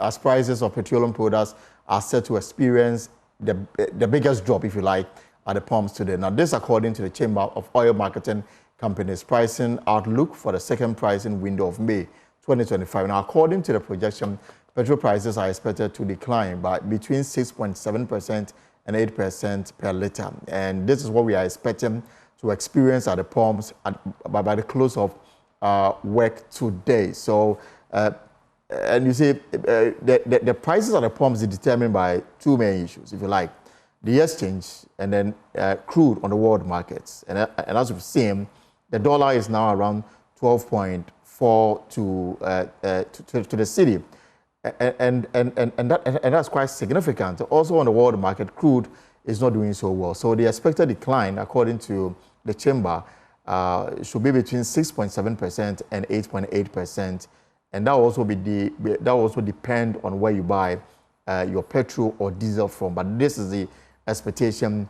as prices of petroleum products are set to experience the biggest drop, if you like, at the pumps today. Now, this according to the Chamber of Oil Marketing Companies pricing outlook for the second pricing window of May 2025. Now, according to the projection, petrol prices are expected to decline by between 6.7% and 8% per liter. And this is what we are expecting to experience at the pumps by the close of work today. So, and you see, the prices at the pumps are determined by two main issues, if you like. The exchange and then crude on the world markets. And as we've seen, the dollar is now around 12.4 to the cedi. And that's quite significant. Also on the world market, crude is not doing so well. So the expected decline, according to the chamber, should be between 6.7% and 8.8%. And that will also depend on where you buy your petrol or diesel from. But this is the expectation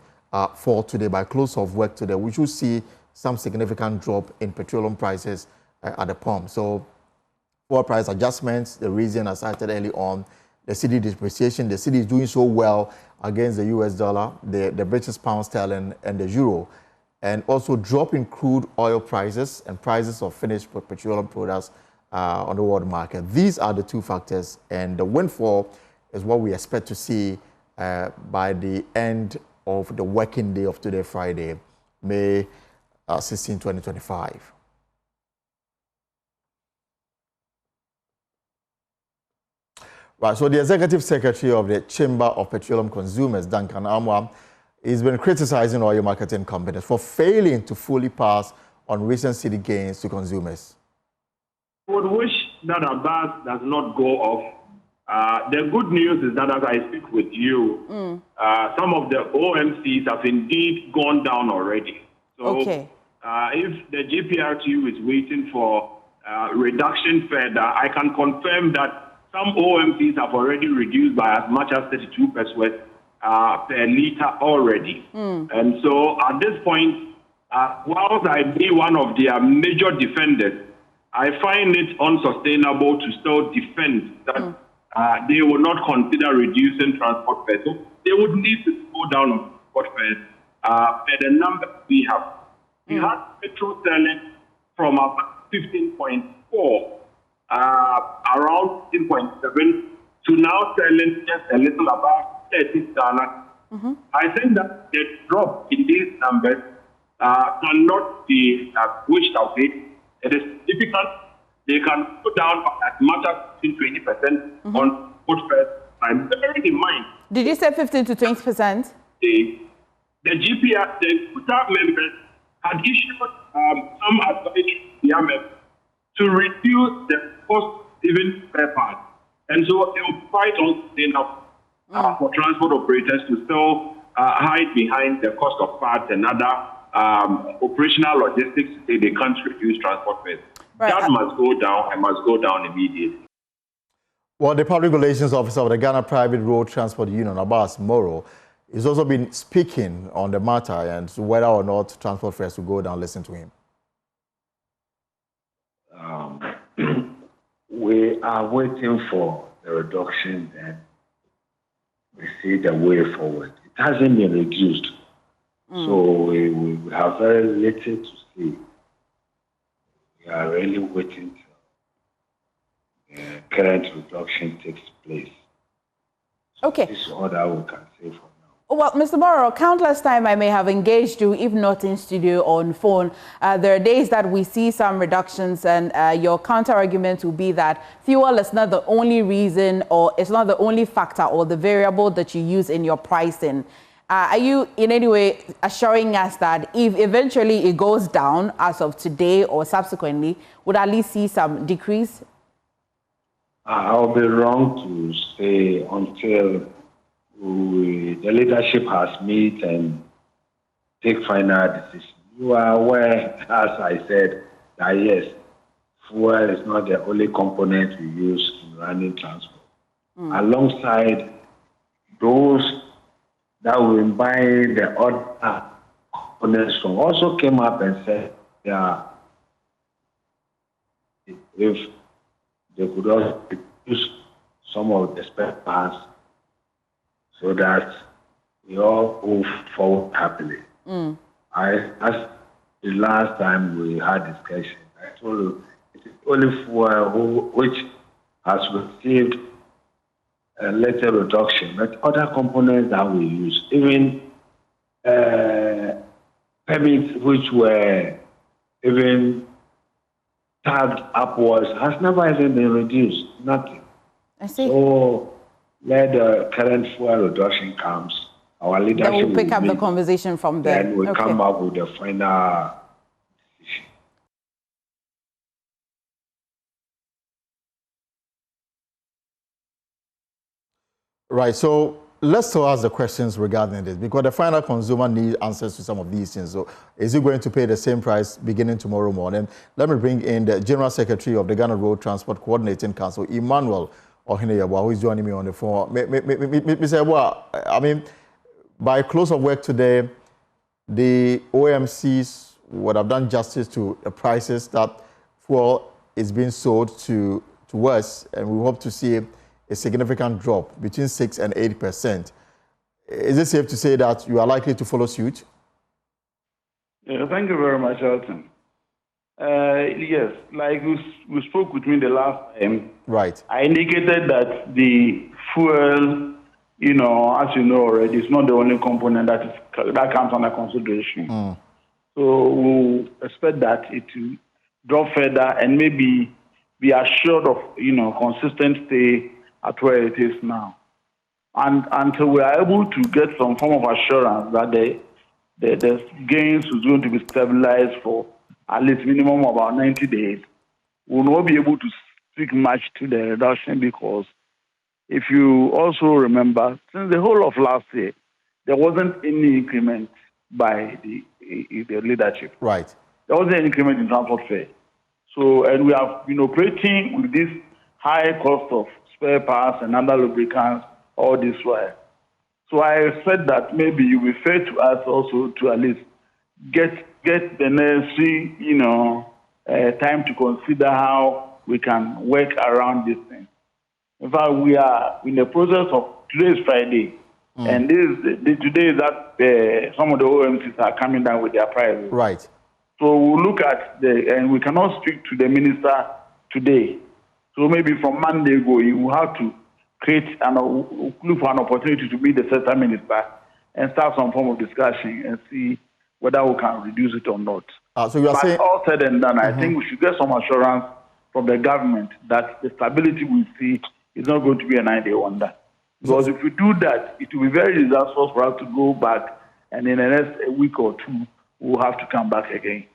for today. By close of work today, we should see some significant drop in petroleum prices at the pump. So for price adjustments, the reason I cited early on, the cedi depreciation, the cedi is doing so well against the US dollar, the British pound sterling, and the euro. And also drop in crude oil prices and prices of finished petroleum products on the world market. These are the two factors, and the windfall is what we expect to see by the end of the working day of today, Friday, May 16, 2025. Right, so the Executive Secretary of the Chamber of Petroleum Consumers, Duncan Amwa, has been criticizing oil marketing companies for failing to fully pass on recent cedi gains to consumers. I would wish that Abbas does not go off. The good news is that as I speak with you, some of the OMCs have indeed gone down already. So if the GPRTU is waiting for reduction further, I can confirm that some OMCs have already reduced by as much as 32 pesos per liter already. And so at this point, whilst I be one of their major defenders, I find it unsustainable to still defend that they will not consider reducing transport fares. So they would need to go down on transport fares at the number we have. We had petrol selling from about 15.4 around 15.7 to now selling just a little about 30 Ghana. I think that the drop in these numbers cannot be wished away. It is significant. They can go down as much as 20% on food fares. I'm bearing in mind. Did you say 15 to 20%? The GPR, the QUTA members had issued some advice to the members to reduce the cost even per part. And so it will quite unsustainable for transport operators to still hide behind the cost of parts and other operational logistics to say they can't reduce transport fares. Right. That must go down and must go down immediately. Well, the Public Relations Officer of the Ghana Private Road Transport Union, Abbas Moro, has also been speaking on the matter and whether or not transport fares will go down. Listen to him. We are waiting for the reduction and we see the way forward. It hasn't been reduced. So we have very little to see. We are really waiting till the current reduction takes place. So this is all that we can say for now. Well, Mr. Moro, countless times I may have engaged you, if not in studio, on phone. There are days that we see some reductions, and your counter-argument will be that fuel is not the only reason, or it's not the only factor or the variable that you use in your pricing. Are you in any way assuring us that if eventually it goes down as of today or subsequently, would at least see some decrease? I'll be wrong to say until the leadership has met and take final decision. You are aware, as I said, that yes, fuel is not the only component we use in running transport. Alongside those that will buy the other components from also came up and said, yeah, if they could also reduce some of the spare parts so that we all move forward happily. As the last time we had discussion, I told you it is only fuel which has received a little reduction, but other components that we use, even permits which were even tagged upwards, has never even been reduced. Nothing. I see. So let the current fuel reduction comes. Our leadership will pick up the conversation from there. Then we come up with the final decision. Right. So let's still ask the questions regarding this, because the final consumer needs answers to some of these things. So is he going to pay the same price beginning tomorrow morning? Let me bring in the General Secretary of the Ghana Road Transport Coordinating Council, Emmanuel Yeboah, who is joining me on the phone. Mr. Yeboah, I mean, by close of work today, the OMCs would have done justice to the prices that fuel is being sold to us, and we hope to see a significant drop between 6 and 8%. Is it safe to say that you are likely to follow suit? Yeah, thank you very much, Elton. Yes, like we spoke with me the last time. Right. I indicated that the fuel, as you know already, is not the only component that comes under consideration. So we'll expect that it will drop further and maybe be assured of, consistent stay at where it is now. And until we are able to get some form of assurance that the gains is going to be stabilized for at least minimum about 90 days, we will not be able to speak much to the reduction, because if you also remember, since the whole of last year, there wasn't any increment by the leadership. Right. There wasn't any increment in transport fare. So, and we have been operating with this high cost of spare parts and other lubricants all this while. So I said that maybe you will fair to us also to at least get the necessary, time to consider how we can work around this thing. In fact, we are in the process of, today is Friday, and today is that some of the OMCs are coming down with their prices. Right. So we'll look at and we cannot speak to the minister today. So maybe from Monday go, you will have to look for an opportunity to meet the sector minister and start some form of discussion and see whether we can reduce it or not. So you are saying, all said and done, I think we should get some assurance from the government that the stability we see is not going to be a 9-day wonder. Because if we do that, it will be very disastrous for us to go back, and in the next week or two, we'll have to come back again.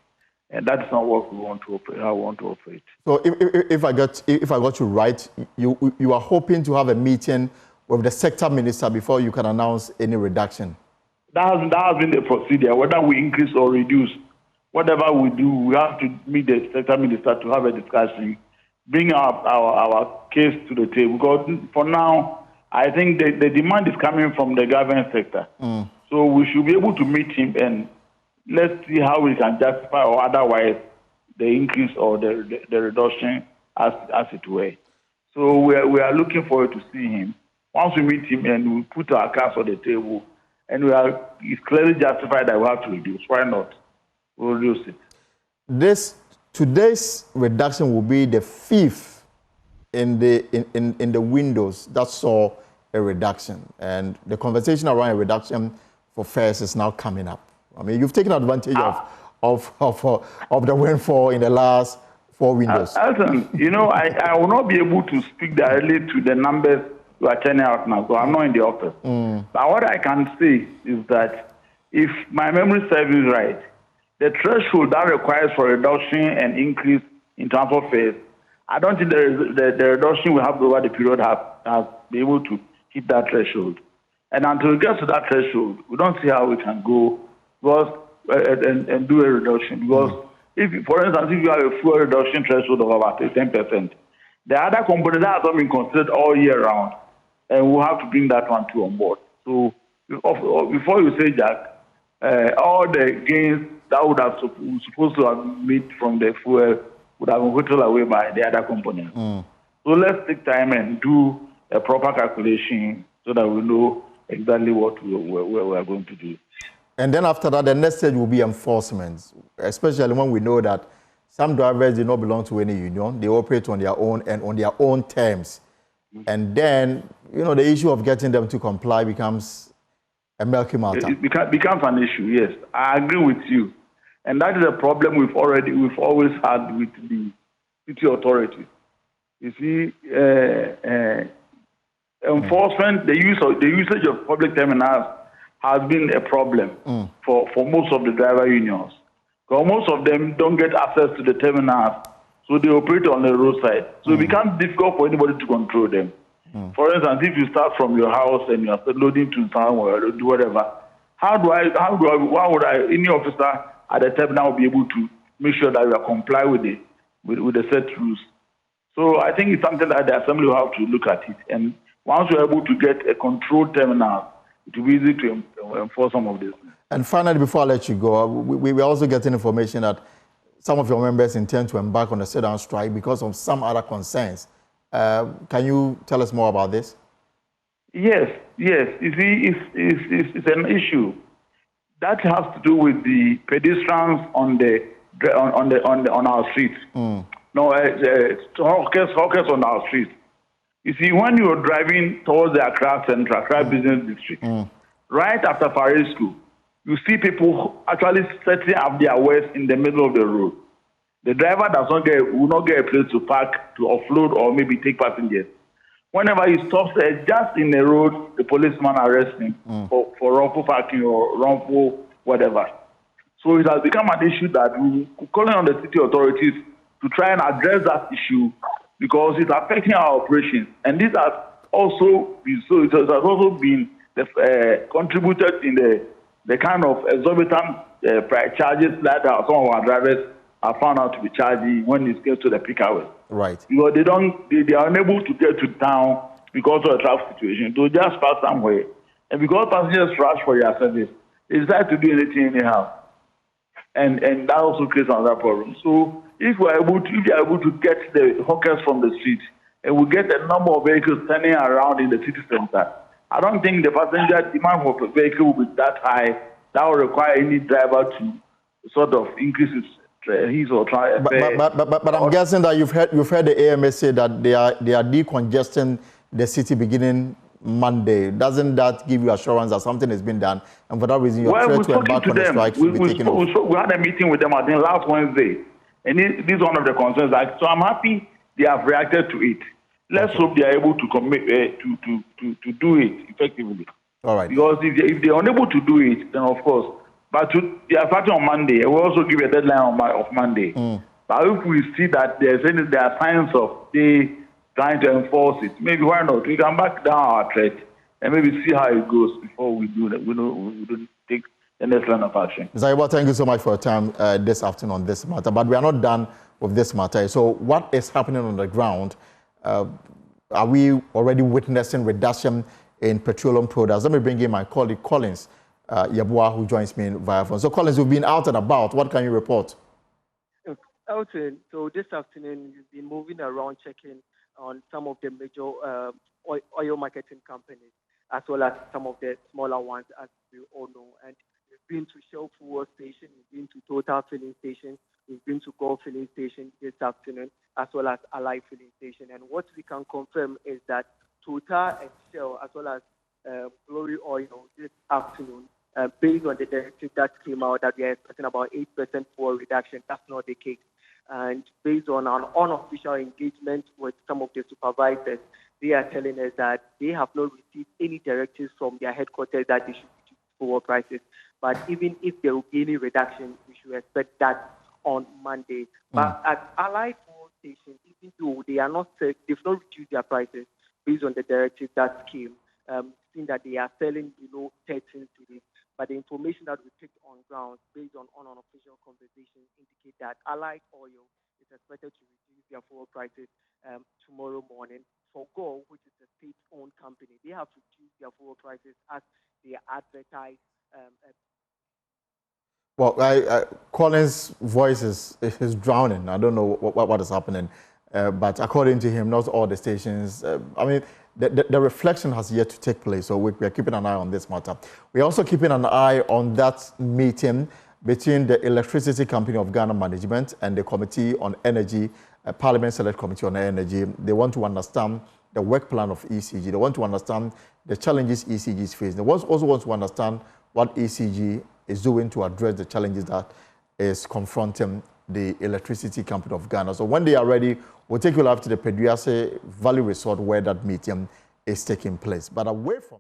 And that's not what we want to operate. I want to operate. So if I got you right, you are hoping to have a meeting with the sector minister before you can announce any reduction. That has been the procedure. Whether we increase or reduce, whatever we do, we have to meet the sector minister to have a discussion, bring our case to the table. Because for now, I think the demand is coming from the government sector. So we should be able to meet him and let's see how we can justify or otherwise the increase or the reduction as it were. So we are looking forward to see him. Once we meet him and we put our cards on the table, and it's clearly justified that we have to reduce. Why not? We'll reduce it. Today's reduction will be the 5th in the windows that saw a reduction, and the conversation around a reduction for fares is now coming up. I mean, you've taken advantage of the windfall in the last 4 windows. Elton, I will not be able to speak directly to the numbers you are turning out now, so I'm not in the office. But what I can say is that if my memory serves me right, the threshold that requires for reduction and increase in transport fares, I don't think the reduction we have over the period has been able to hit that threshold. And until we get to that threshold, we don't see how we can go and do a reduction. Because if, for instance, if you have a fuel reduction threshold of about 10%, the other component that has not been considered all year round, and we'll have to bring that one too on board. So before you say, Jack, all the gains that would have supposed to have made from the fuel would have been whittled away by the other components. So let's take time and do a proper calculation so that we know exactly what we are going to do. And then after that, the next stage will be enforcement, especially when we know that some drivers do not belong to any union. They operate on their own and on their own terms. And then, the issue of getting them to comply becomes a murky matter. It becomes an issue, yes. I agree with you. And that is a problem we've always had with the city authority. You see, enforcement, the usage of public terminals has been a problem for most of the driver unions. Because most of them don't get access to the terminals, so they operate on the roadside. So it becomes difficult for anybody to control them. For instance, if you start from your house and you are loading to somewhere or do whatever, why would any officer at the terminal be able to make sure that you are comply with the set rules? So I think it's something that the assembly will have to look at it. And once you're able to get a controlled terminal, it will be easy to enforce some of this. And finally, before I let you go, we're also getting information that some of your members intend to embark on a sit-down strike because of some other concerns. Can you tell us more about this? Yes. You see, it's an issue that has to do with the pedestrians on our streets. No, hawkers on our streets. You see, when you are driving towards the Accra Central, Accra Business District, right after Paris School, you see people actually setting up their wares in the middle of the road. The driver will not get a place to park, to offload, or maybe take passengers. Whenever he stops there, just in the road, the policeman arrests him for wrongful parking or wrongful whatever. So it has become an issue that we're calling on the city authorities to try and address that issue because it's affecting our operations. And this has also been contributed in the kind of exorbitant price charges that some of our drivers are found out to be charging when it gets to the peak hours. Right. Because they are unable to get to town because of the traffic situation. So just pass somewhere. And because passengers rush for their service, they decide to do anything anyhow. And that also creates another problem. So if they are able to get the hawkers from the street and we get a number of vehicles turning around in the city center, I don't think the passenger demand for a vehicle will be that high. That will require any driver to sort of increase his or try. But I'm guessing that you've heard the AMA say that they are decongesting the city beginning Monday. Doesn't that give you assurance that something has been done, and for that reason you're threatened to embark on the strike? We had a meeting with them, I think, last Wednesday, and this is one of the concerns. So I'm happy they have reacted to it. Let's hope they are able to commit to do it effectively. All right. Because if they are unable to do it, then of course. But they are starting on Monday. We also give a deadline of Monday. But if we see that there are signs of they trying to enforce it, maybe why not? We can back down our threat and maybe see how it goes before we do that. We don't take the next line of action. Mr. Yeboah, thank you so much for your time this afternoon on this matter. But we are not done with this matter. So what is happening on the ground? Are we already witnessing reduction in petroleum products? Let me bring in my colleague Collins Yeboah, who joins me via phone. So Collins, you've been out and about. What can you report? Elton, so this afternoon you've been moving around checking on some of the major oil marketing companies, as well as some of the smaller ones, as we all know. And we've been to Shell fuel station, we've been to Total filling station, we've been to Gulf filling station this afternoon, as well as Allied filling station. And what we can confirm is that Total and Shell, as well as Glory Oil this afternoon, based on the directive that came out that we are expecting about 8% fuel reduction, that's not the case. And based on an unofficial engagement with some of the supervisors, they are telling us that they have not received any directives from their headquarters that they should reduce fuel prices. But even if there will be any reduction, we should expect that on Monday. But at Allied fuel station, even though they've not reduced their prices based on the directive that came, seeing that they are selling below 13 today. But the information that we picked on ground, based on unofficial conversations, indicate that Allied Oil is expected to reduce their fuel prices tomorrow morning. For Go, which is a state-owned company, they have reduced their fuel prices as they advertise. Well, Collins' voice is drowning. I don't know what is happening. But according to him, not all the stations. I mean, the reflection has yet to take place, so we are keeping an eye on this matter. We're also keeping an eye on that meeting between the Electricity Company of Ghana Management and the Committee on Energy, Parliament Select Committee on Energy. They want to understand the work plan of ECG. They want to understand the challenges ECG is facing. They also want to understand what ECG is doing to address the challenges that is confronting the Electricity Company of Ghana. So when they are ready, we'll take you live to the Peduase Valley Resort where that meeting is taking place. But away from